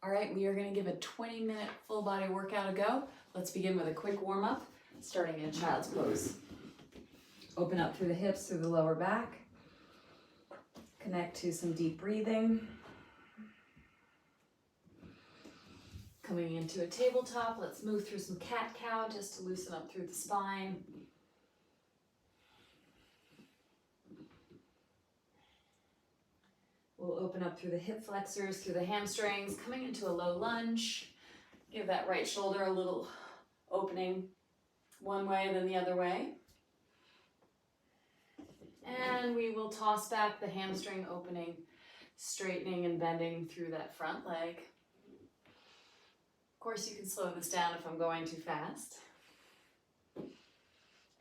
All right, we are going to give a 20-minute full body workout a go. Let's begin with a quick warm up, starting in child's pose. Open up through the hips, through the lower back. Connect to some deep breathing. Coming into a tabletop, let's move through some cat-cow just to loosen up through the spine. We'll open up through the hip flexors, through the hamstrings, coming into a low lunge. Give that right shoulder a little opening one way, then the other way. And we will toss back the hamstring opening, straightening and bending through that front leg. Of course, you can slow this down if I'm going too fast.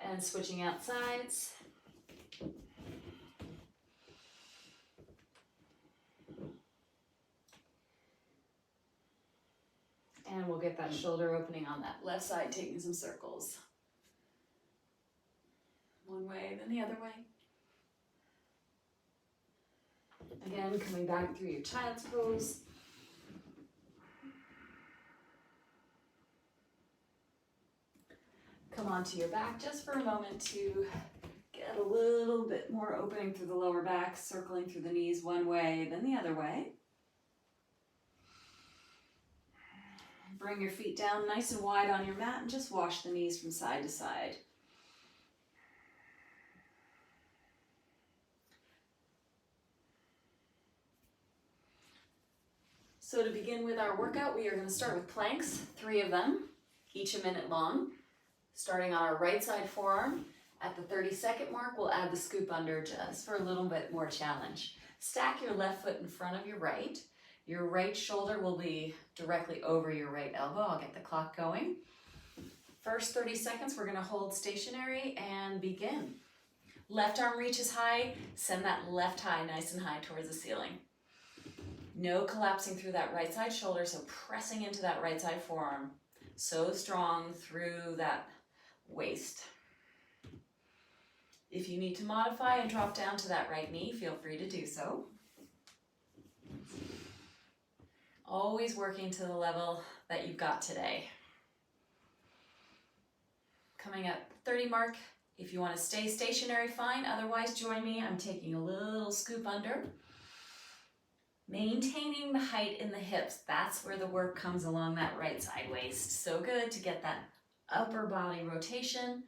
And switching out sides. And we'll get that shoulder opening on that left side, taking some circles. One way, then the other way. Again, coming back through your child's pose. Come onto your back just for a moment to get a little bit more opening through the lower back, circling through the knees one way, then the other way. Bring your feet down nice and wide on your mat and just wash the knees from side to side. So to begin with our workout, we are going to start with planks, 3 of them, each a minute long. Starting on our right side forearm, at the 30-second mark, we'll add the scoop under just for a little bit more challenge. Stack your left foot in front of your right. Your right shoulder will be directly over your right elbow. I'll get the clock going. First 30 seconds, we're gonna hold stationary and begin. Left arm reaches high, send that left high nice and high towards the ceiling. No collapsing through that right side shoulder, so pressing into that right side forearm. So strong through that waist. If you need to modify and drop down to that right knee, feel free to do so. Always working to the level that you've got today. Coming at the 30 mark, if you want to stay stationary, fine. Otherwise, join me. I'm taking a little scoop under. Maintaining the height in the hips. That's where the work comes along that right side waist. So good to get that upper body rotation.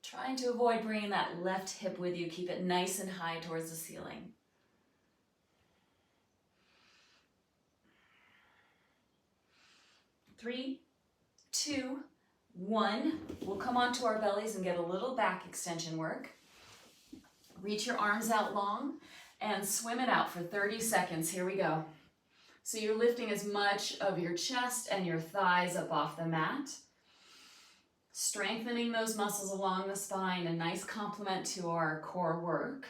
Trying to avoid bringing that left hip with you. Keep it nice and high towards the ceiling. Three, 2, 1. We'll come onto our bellies and get a little back extension work. Reach your arms out long and swim it out for 30 seconds. Here we go. So you're lifting as much of your chest and your thighs up off the mat. Strengthening those muscles along the spine, a nice complement to our core work.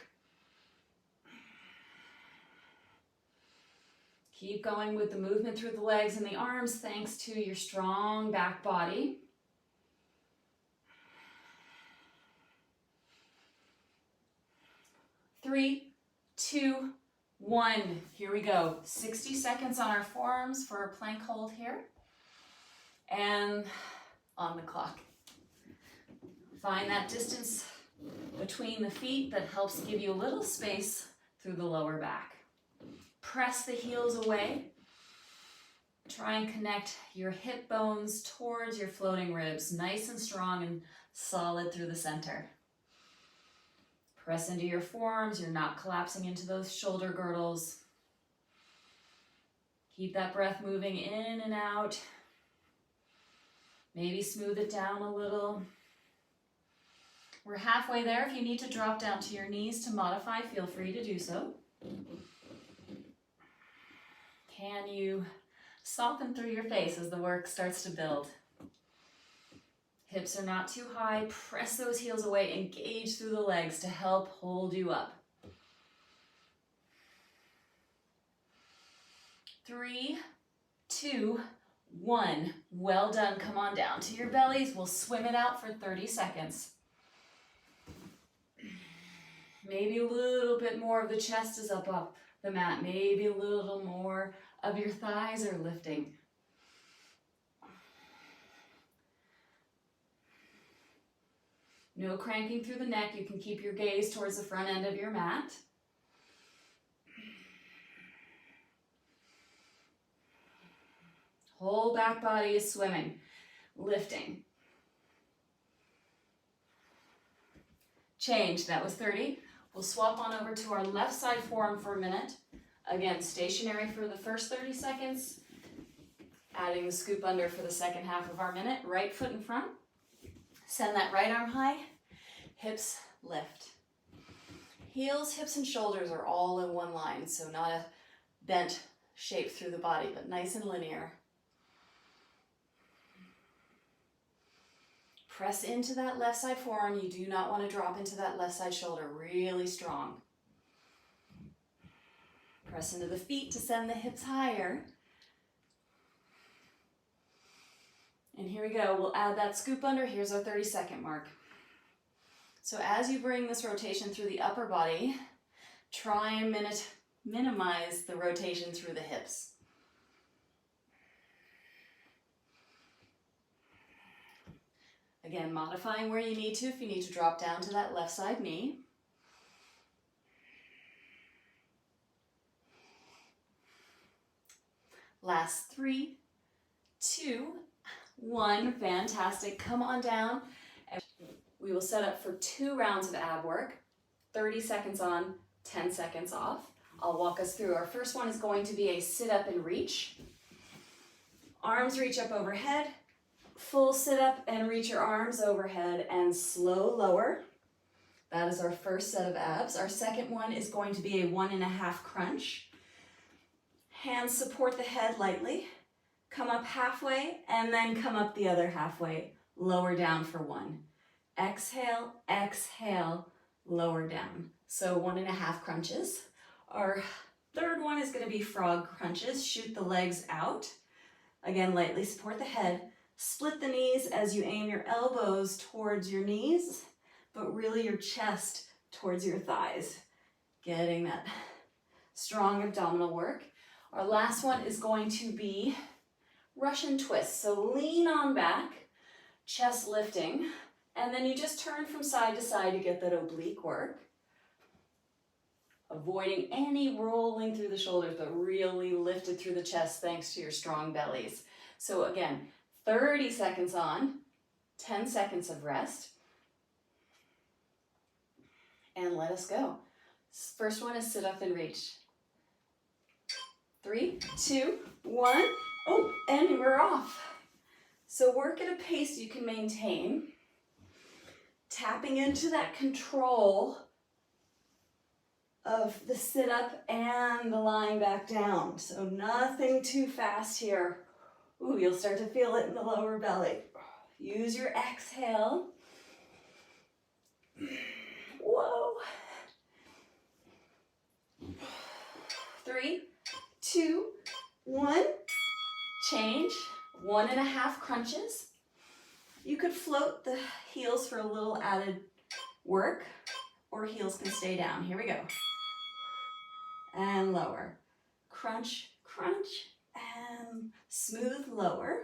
Keep going with the movement through the legs and the arms thanks to your strong back body. Three, 2, 1. Here we go. 60 seconds on our forearms for a plank hold here. And on the clock. Find that distance between the feet that helps give you a little space through the lower back. Press the heels away. Try and connect your hip bones towards your floating ribs, nice and strong and solid through the center. Press into your forearms. You're not collapsing into those shoulder girdles. Keep that breath moving in and out. Maybe smooth it down a little. We're halfway there. If you need to drop down to your knees to modify, feel free to do so. Can you soften through your face as the work starts to build? Hips are not too high. Press those heels away. Engage through the legs to help hold you up. 3, 2, 1. Well done. Come on down to your bellies. We'll swim it out for 30 seconds. Maybe a little bit more of the chest is up the mat. Maybe a little more of your thighs are lifting. No cranking through the neck. You can keep your gaze towards the front end of your mat. Whole back body is swimming, lifting. Change, that was 30. We'll swap on over to our left side forearm for a minute. Again, stationary for the first 30 seconds. Adding the scoop under for the second half of our minute. Right foot in front. Send that right arm high. Hips lift. Heels, hips, and shoulders are all in one line, so not a bent shape through the body, but nice and linear. Press into that left side forearm. You do not want to drop into that left side shoulder. Really strong. Press into the feet to send the hips higher. And here we go. We'll add that scoop under. Here's our 30-second mark. So as you bring this rotation through the upper body, try and minimize the rotation through the hips. Again, modifying where you need to if you need to drop down to that left side knee. Last 3, 2, 1. Fantastic. Come on down. We will set up for 2 rounds of ab work. 30 seconds on, 10 seconds off. I'll walk us through. Our first one is going to be a sit up and reach. Arms reach up overhead. Full sit up and reach your arms overhead and slow lower. That is our first set of abs. Our second one is going to be a 1.5 crunch. Hands support the head lightly. Come up halfway and then come up the other halfway. Lower down for 1. Exhale, exhale, lower down. So 1.5 crunches. Our third one is going to be frog crunches. Shoot the legs out. Again, lightly support the head. Split the knees as you aim your elbows towards your knees, but really your chest towards your thighs. Getting that strong abdominal work. Our last one is going to be Russian twist. So lean on back, chest lifting, and then you just turn from side to side to get that oblique work. Avoiding any rolling through the shoulders, but really lifted through the chest thanks to your strong bellies. So again, 30 seconds on, 10 seconds of rest, and let us go. First one is sit up and reach. 3, 2, 1. Oh, and we're off. So work at a pace you can maintain, tapping into that control of the sit up and the lying back down. So nothing too fast here. Ooh, you'll start to feel it in the lower belly. Use your exhale. Whoa. 3, 2, 1. Change. 1.5 crunches. You could float the heels for a little added work, or heels can stay down. Here we go. And lower. Crunch, crunch, and smooth lower.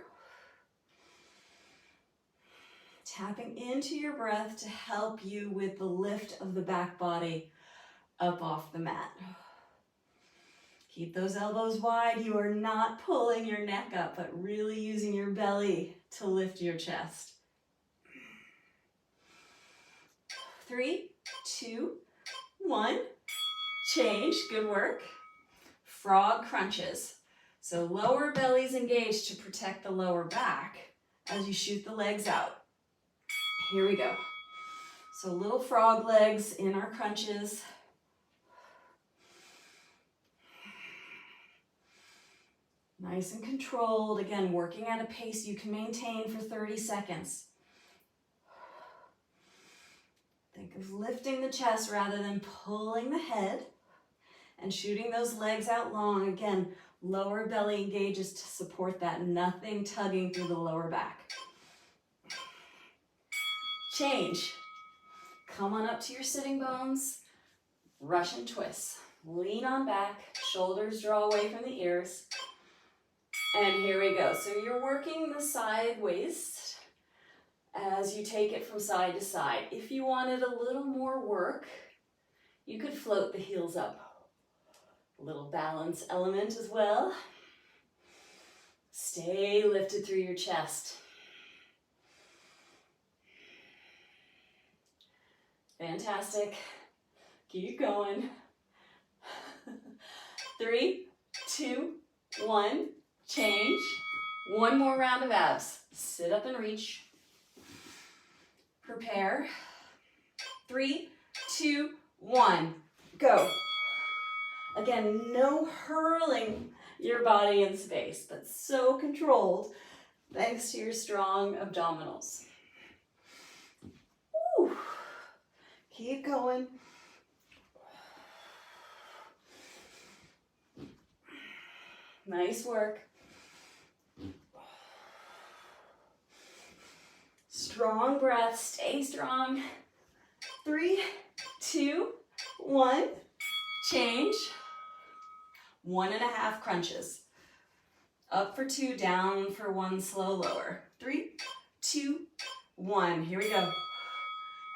Tapping into your breath to help you with the lift of the back body up off the mat. Keep those elbows wide. You are not pulling your neck up, but really using your belly to lift your chest. 3, 2, 1. Change. Good work. Frog crunches. So lower belly's engaged to protect the lower back as you shoot the legs out. Here we go. So little frog legs in our crunches. Nice and controlled. Again, working at a pace you can maintain for 30 seconds. Think of lifting the chest rather than pulling the head and shooting those legs out long. Again, lower belly engages to support that. Nothing tugging through the lower back. Change. Come on up to your sitting bones. Russian twists. Lean on back, shoulders draw away from the ears. And here we go. So you're working the side waist as you take it from side to side. If you wanted a little more work, you could float the heels up. A little balance element as well. Stay lifted through your chest. Fantastic. Keep going. 3, 2, 1, change. One more round of abs. Sit up and reach. Prepare. 3, 2, 1, go. Again, no hurling your body in space, but so controlled thanks to your strong abdominals. Woo. Keep going. Nice work. Strong breath, stay strong. 3, 2, 1, change. 1.5 crunches. Up for 2, down for 1, slow lower. 3, 2, 1, here we go.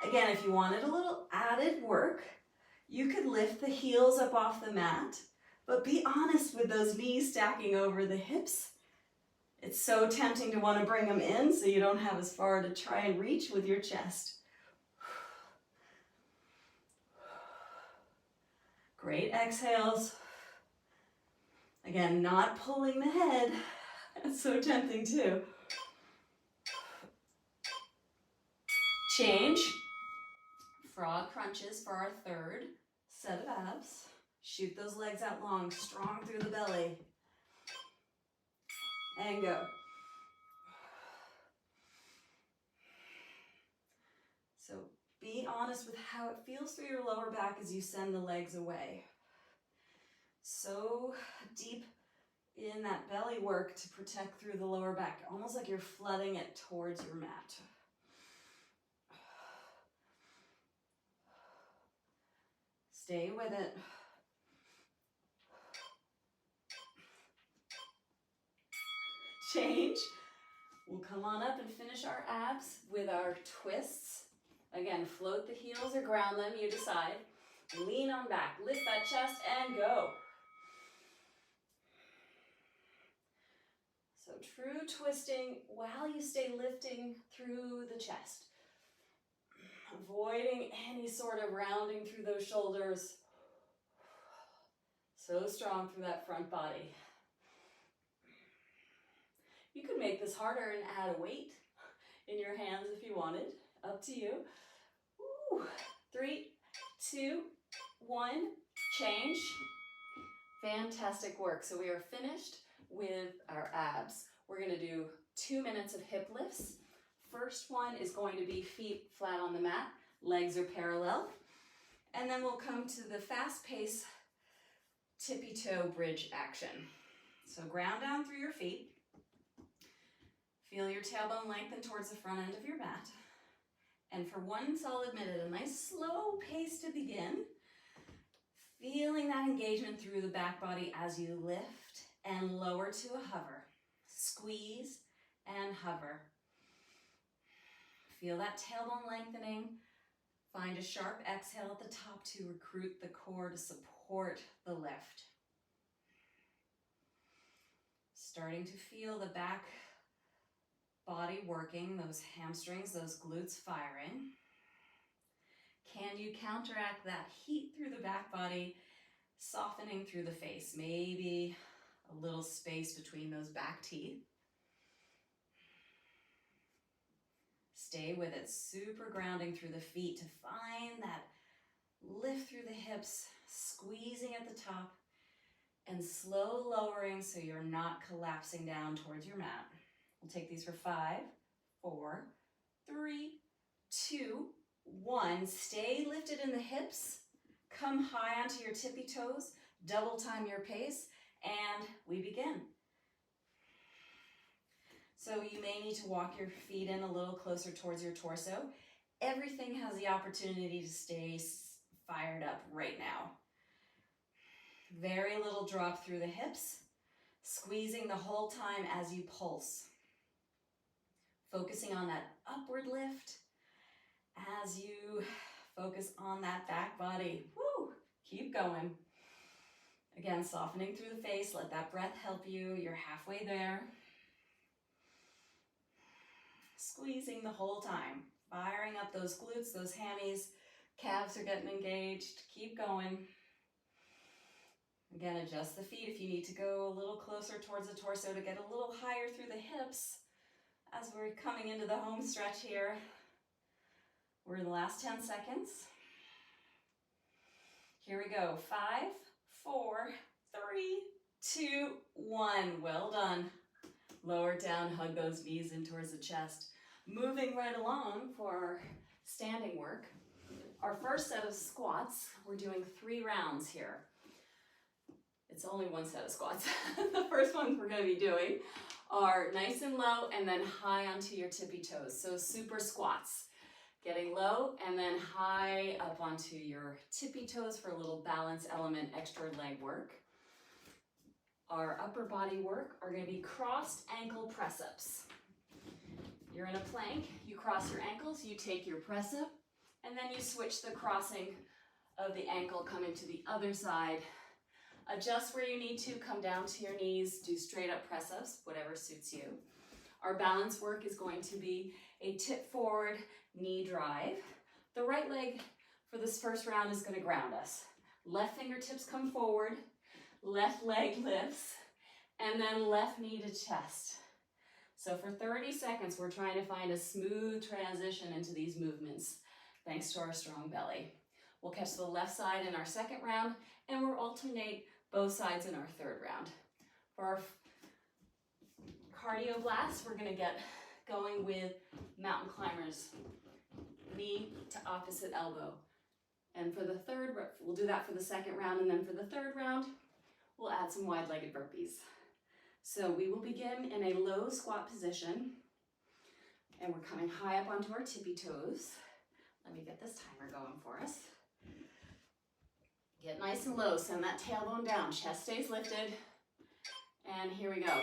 Again, if you wanted a little added work, you could lift the heels up off the mat, but be honest with those knees stacking over the hips. It's so tempting to want to bring them in so you don't have as far to try and reach with your chest. Great exhales. Again, not pulling the head. That's so tempting too. Change. Frog crunches for our third set of abs. Shoot those legs out long, strong through the belly. And go. So be honest with how it feels through your lower back as you send the legs away. So deep in that belly work to protect through the lower back, almost like you're flooding it towards your mat. Stay with it. Change. We'll come on up and finish our abs with our twists. Again, float the heels or ground them, you decide. Lean on back, lift that chest and go. So true twisting while you stay lifting through the chest. Avoiding any sort of rounding through those shoulders. So strong through that front body. You could make this harder and add a weight in your hands if you wanted. Up to you. Woo. 3, 2, 1, change. Fantastic work. So we are finished with our abs. We're going to do 2 minutes of hip lifts. First one is going to be feet flat on the mat, legs are parallel. And then we'll come to the fast pace tippy toe bridge action. So ground down through your feet. Feel your tailbone lengthen towards the front end of your mat. And for 1 solid minute, a nice slow pace to begin. Feeling that engagement through the back body as you lift and lower to a hover. Squeeze and hover. Feel that tailbone lengthening. Find a sharp exhale at the top to recruit the core to support the lift. Starting to feel the back body working, those hamstrings, those glutes firing. Can you counteract that heat through the back body, softening through the face? Maybe a little space between those back teeth. Stay with it, super grounding through the feet to find that lift through the hips, squeezing at the top, and slow lowering so you're not collapsing down towards your mat. We'll take these for 5, 4, 3, 2, 1. Stay lifted in the hips. Come high onto your tippy toes. Double time your pace. And we begin. So you may need to walk your feet in a little closer towards your torso. Everything has the opportunity to stay fired up right now. Very little drop through the hips, squeezing the whole time as you pulse. Focusing on that upward lift as you focus on that back body. Woo! Keep going. Again, softening through the face. Let that breath help you. You're halfway there. Squeezing the whole time. Firing up those glutes, those hammies. Calves are getting engaged. Keep going. Again, adjust the feet if you need to go a little closer towards the torso to get a little higher through the hips as we're coming into the home stretch here. We're in the last 10 seconds. Here we go. 5, 4, 3, 2, 1. Well done. Lower down, hug those knees in towards the chest. Moving right along for our standing work. Our first set of squats, we're doing 3 rounds here. It's only one set of squats. The first ones we're going to be doing are nice and low and then high onto your tippy toes. So super squats. Getting low and then high up onto your tippy toes for a little balance element, extra leg work. Our upper body work are going to be crossed ankle press-ups. You're in a plank, you cross your ankles, you take your press-up, and then you switch the crossing of the ankle coming to the other side. Adjust where you need to, come down to your knees, do straight up press-ups, whatever suits you. Our balance work is going to be a tip forward knee drive. The right leg for this first round is going to ground us. Left fingertips come forward, left leg lifts, and then left knee to chest. So for 30 seconds, we're trying to find a smooth transition into these movements, thanks to our strong belly. We'll catch the left side in our second round, and we'll alternate both sides in our third round. For our cardio blast, we're gonna get going with mountain climbers, knee to opposite elbow. And for the third, we'll do that for the second round, and then for the third round, we'll add some wide-legged burpees. So we will begin in a low squat position, and we're coming high up onto our tippy toes. Let me get this timer going for us. Get nice and low, send that tailbone down, chest stays lifted, and here we go.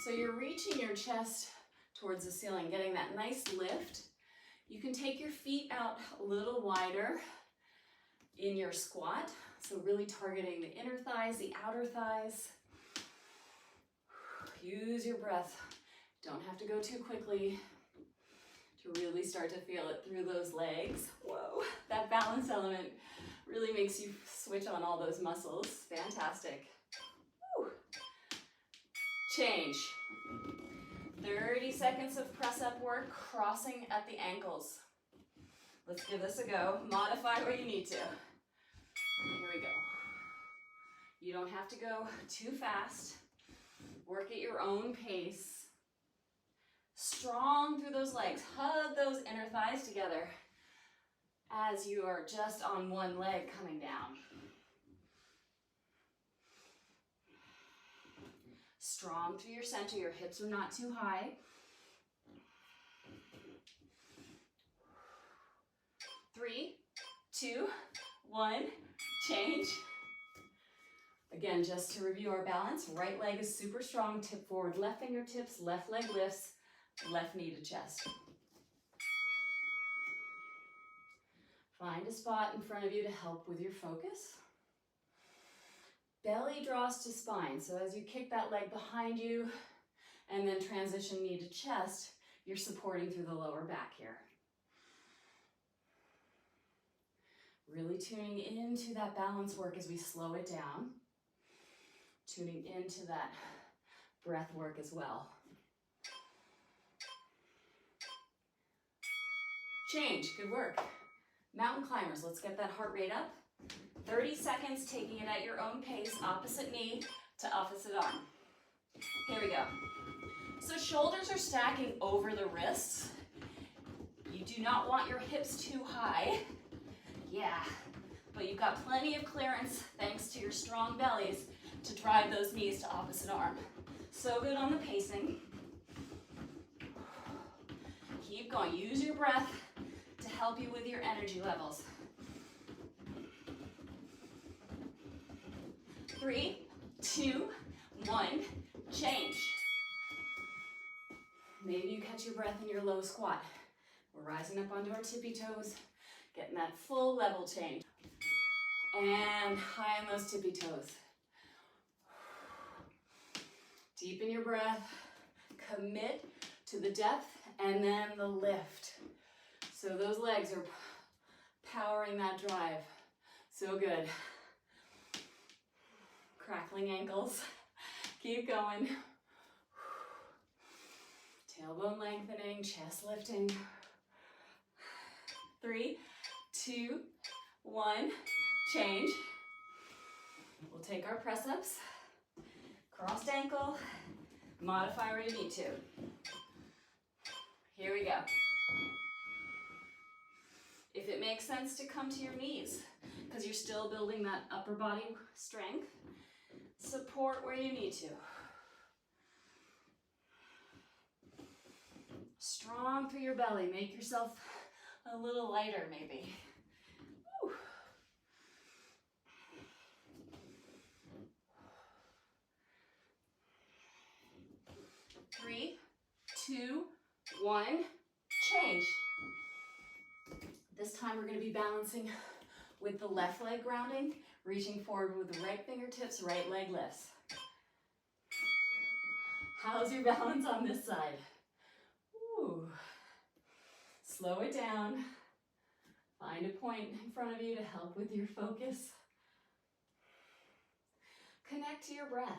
So you're reaching your chest towards the ceiling, getting that nice lift. You can take your feet out a little wider in your squat, so really targeting the inner thighs, the outer thighs. Use your breath. Don't have to go too quickly to really start to feel it through those legs. Whoa, that balance element really makes you switch on all those muscles. Fantastic. Woo. Change. 30 seconds of press-up work, crossing at the ankles. Let's give this a go. Modify where you need to. Here we go. You don't have to go too fast. Work at your own pace. Strong through those legs. Hug those inner thighs together as you are just on one leg coming down. Strong through your center. Your hips are not too high. Three, 2, 1, change. Again, just to review our balance, right leg is super strong, tip forward, left fingertips, left leg lifts, left knee to chest. Find a spot in front of you to help with your focus. Belly draws to spine, so as you kick that leg behind you and then transition knee to chest, you're supporting through the lower back here. Really tuning into that balance work as we slow it down. Tuning into that breath work as well. Change, good work. Mountain climbers, let's get that heart rate up. 30 seconds, taking it at your own pace, opposite knee to opposite arm. Here we go. So shoulders are stacking over the wrists. You do not want your hips too high. Yeah, but you've got plenty of clearance thanks to your strong bellies to drive those knees to opposite arm. So good on the pacing. Keep going. Use your breath to help you with your energy levels. 3, 2, 1, change. Maybe you catch your breath in your low squat. We're rising up onto our tippy toes, getting that full level change. And high on those tippy toes. Deepen your breath, commit to the depth, and then the lift. So those legs are powering that drive. So good. Crackling ankles. Keep going. Tailbone lengthening, chest lifting. 3, 2, 1, change. We'll take our press-ups, crossed ankle, modify where you need to. Here we go. If it makes sense to come to your knees, because you're still building that upper body strength, support where you need to. Strong through your belly. Make yourself a little lighter, maybe. Woo. 3, 2, 1, change. This time we're going to be balancing with the left leg grounding, reaching forward with the right fingertips, right leg lifts. How's your balance on this side? Ooh. Slow it down. Find a point in front of you to help with your focus. Connect to your breath.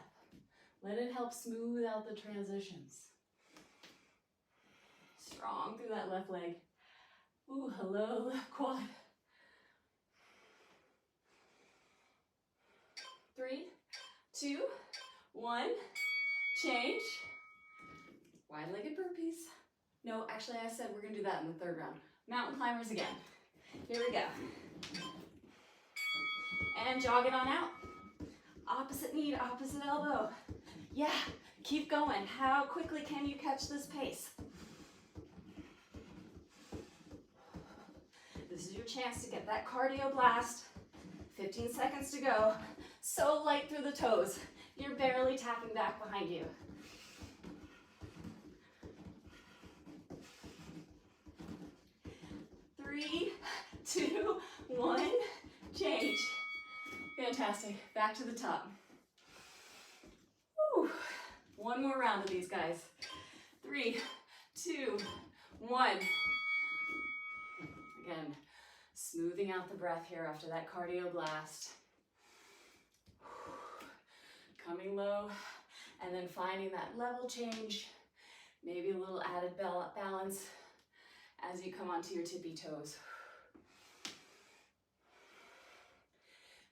Let it help smooth out the transitions. Strong through that left leg. Ooh, hello, left quad. 3, 2, 1, change. Wide-legged burpees. No, actually I said we're gonna do that in the third round. Mountain climbers again. Here we go. And jog it on out. Opposite knee to opposite elbow. Yeah, keep going. How quickly can you catch this pace? This is your chance to get that cardio blast. 15 seconds to go. So light through the toes. You're barely tapping back behind you. Three, 2, 1, change. Fantastic. Back to the top. Woo. One more round of these guys. 3, 2, 1. Again, smoothing out the breath here after that cardio blast. Coming low, and then finding that level change. Maybe a little added balance as you come onto your tippy toes.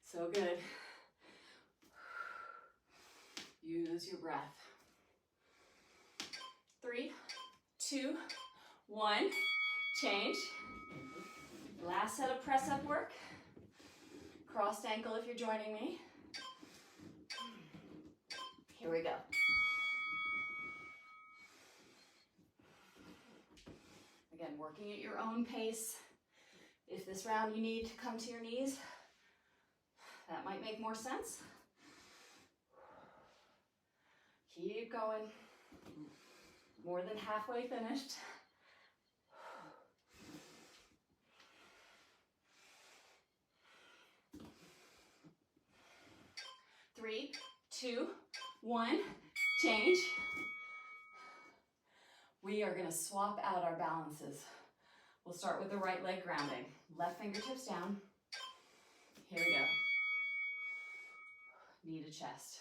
So good. Use your breath. 3, 2, 1, change. Last set of press-up work. Crossed ankle if you're joining me. Here we go. Again, working at your own pace. If this round you need to come to your knees, that might make more sense. Keep going. More than halfway finished. 3, 2, 1, change. We are going to swap out our balances. We'll start with the right leg grounding. Left fingertips down. Here we go. Knee to chest.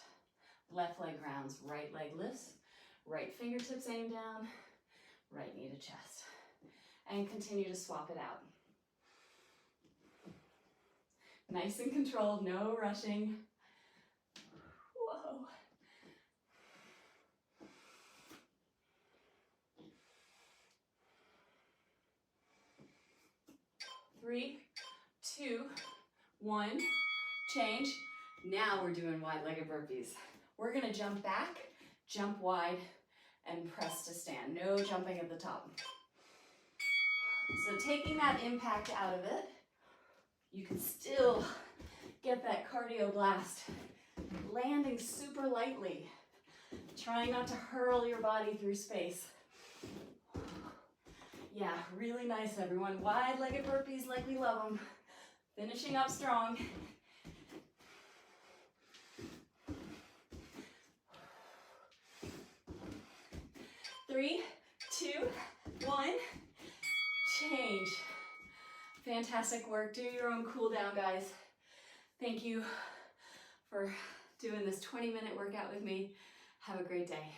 Left leg grounds, right leg lifts. Right fingertips aim down. Right knee to chest. And continue to swap it out. Nice and controlled, no rushing. Whoa. 3, 2, 1, change. Now we're doing wide-legged burpees. We're gonna jump back, jump wide, and press to stand. No jumping at the top. So taking that impact out of it, you can still get that cardio blast landing super lightly. Trying not to hurl your body through space. Yeah, really nice, everyone. Wide-legged burpees like we love them. Finishing up strong. Three, two, one. Change. Fantastic work. Do your own cool down, guys. Thank you for doing this 20-minute workout with me. Have a great day.